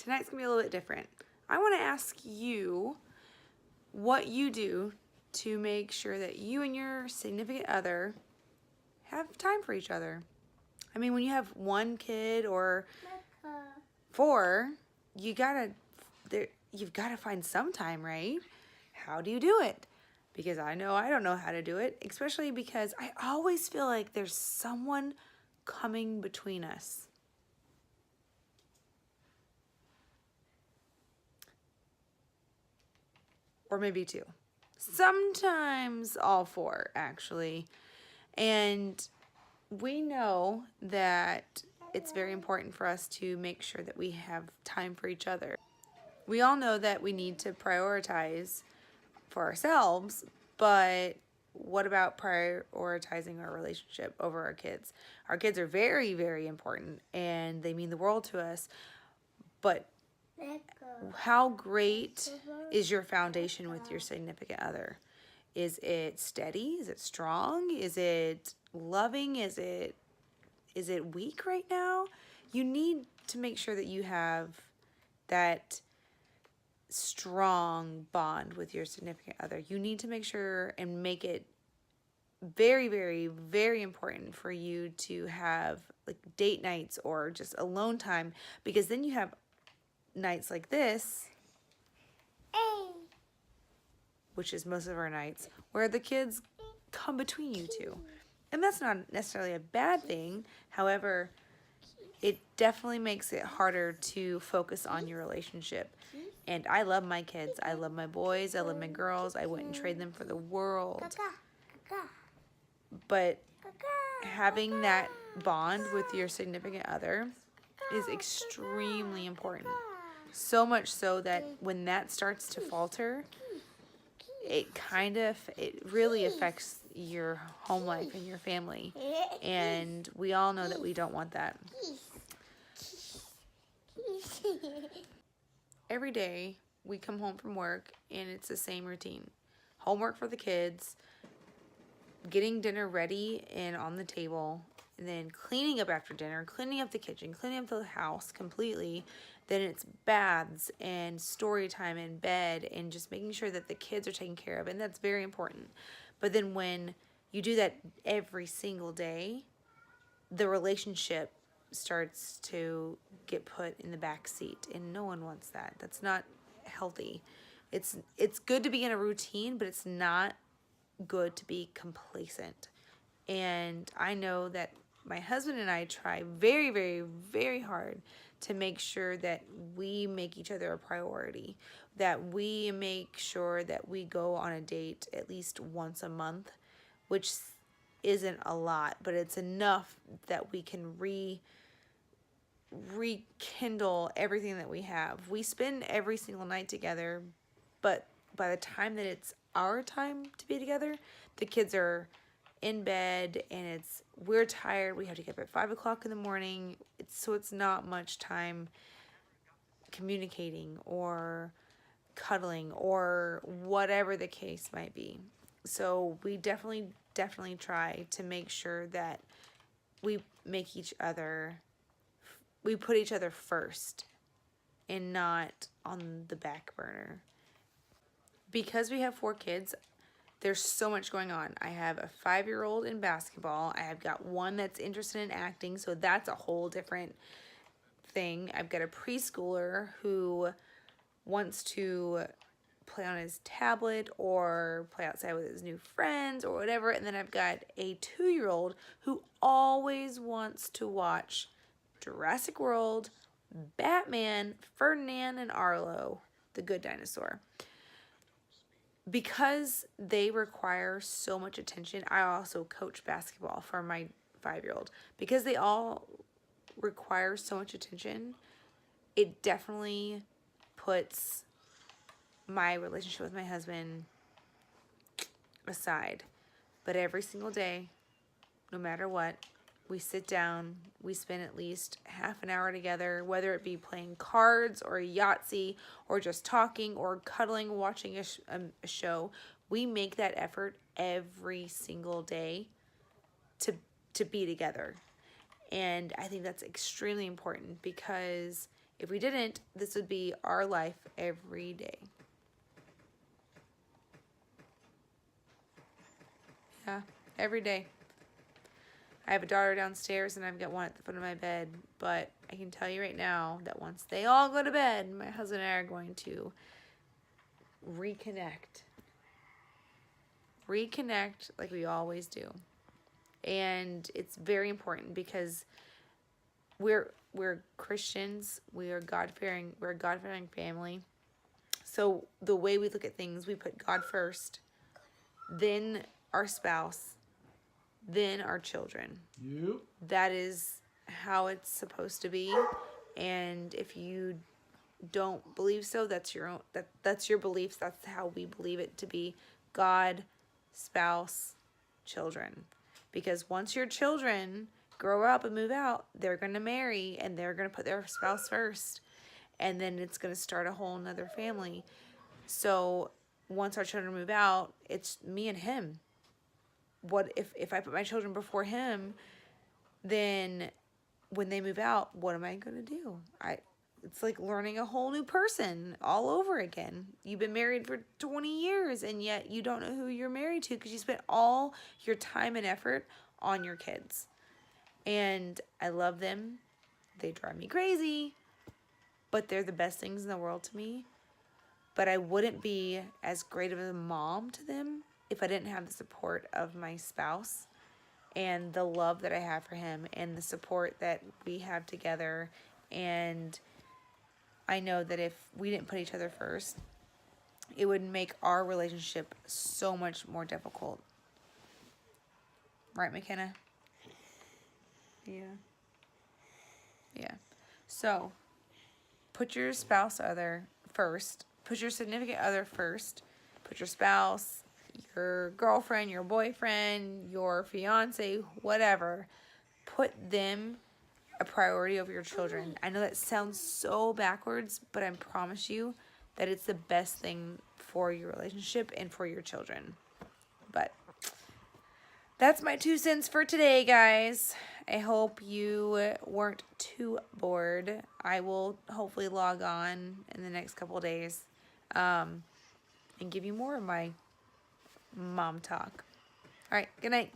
tonight's gonna be a little bit different. I want to ask you what you do to make sure that you and your significant other have time for each other. I mean, when you have one kid or four, you've got to find some time, right? How do you do it? Because I know I don't know how to do it, especially because I always feel like there's someone coming between us. Or maybe two. Sometimes all four, actually. And we know that it's very important for us to make sure that we have time for each other. We all know that we need to prioritize for ourselves, but what about prioritizing our relationship over our kids? Our kids are very, very important and they mean the world to us, but how great is your foundation with your significant other? Is it steady? Is it strong? Is it loving? Is it weak right now? You need to make sure that you have that strong bond with your significant other. You need to make sure and make it very, very, very important for you to have like date nights or just alone time, because then you have nights like this, which is most of our nights, where the kids come between you two. And that's not necessarily a bad thing. However, it definitely makes it harder to focus on your relationship. And I love my kids. I love my boys. I love my girls. I wouldn't trade them for the world. But having that bond with your significant other is extremely important. So much so that when that starts to falter, it really affects your home life and your family. And we all know that we don't want that. Every day we come home from work and it's the same routine. Homework for the kids, getting dinner ready and on the table, and then cleaning up after dinner, cleaning up the kitchen, cleaning up the house completely. Then it's baths and story time in bed and just making sure that the kids are taken care of, and that's very important. But then when you do that every single day, the relationship starts to get put in the back seat, and no one wants that. That's not healthy. It's good to be in a routine, but it's not good to be complacent. And I know that my husband and I try very, very, very hard to make sure that we make each other a priority, that we make sure that we go on a date at least once a month, which isn't a lot, but it's enough that we can rekindle everything that we have. We spend every single night together, but by the time that it's our time to be together, the kids are in bed and we're tired. We have to get up at 5 o'clock in the morning. So it's not much time communicating or cuddling or whatever the case might be. So we definitely try to make sure that we put each other first and not on the back burner. Because we have 4 kids, there's so much going on. I have a 5-year-old in basketball. I have got one that's interested in acting, so that's a whole different thing. I've got a preschooler who wants to play on his tablet or play outside with his new friends or whatever. And then I've got a 2-year-old who always wants to watch Jurassic World, Batman, Ferdinand and Arlo, the Good Dinosaur. Because they require so much attention, I also coach basketball for my 5-year-old. Because they all require so much attention, it definitely puts my relationship with my husband aside. But every single day, no matter what, we sit down, we spend at least half an hour together, whether it be playing cards or Yahtzee or just talking or cuddling, watching a show. We make that effort every single day to be together. And I think that's extremely important because If we didn't, this would be our life every day. Yeah, every day. I have a daughter downstairs and I've got one at the foot of my bed, but I can tell you right now that once they all go to bed, my husband and I are going to reconnect like we always do. And it's very important because we're Christians, we're a God-fearing family. So the way we look at things, we put God first, then our spouse, then our children. Yep. That is how it's supposed to be. And if you don't believe so, that's your own, that's your beliefs. That's how we believe it to be. God, spouse, children. Because once your children grow up and move out, they're going to marry and they're going to put their spouse first. And then it's going to start a whole nother family. So once our children move out, it's me and him. What if I put my children before him, then when they move out, what am I going to do? It's like learning a whole new person all over again. You've been married for 20 years and yet you don't know who you're married to because you spent all your time and effort on your kids. And I love them. They drive me crazy, but they're the best things in the world to me. But I wouldn't be as great of a mom to them if I didn't have the support of my spouse and the love that I have for him and the support that we have together. And I know that if we didn't put each other first, it would make our relationship so much more difficult. Right, McKenna? Yeah. Yeah. So, put your spouse other first. Put your significant other first. Put your spouse, your girlfriend, your boyfriend, your fiance, whatever. Put them a priority over your children. I know that sounds so backwards, but I promise you that it's the best thing for your relationship and for your children. But that's my 2 cents for today, guys. I hope you weren't too bored. I will hopefully log on in the next couple of days and give you more of my mom talk. All right, good night.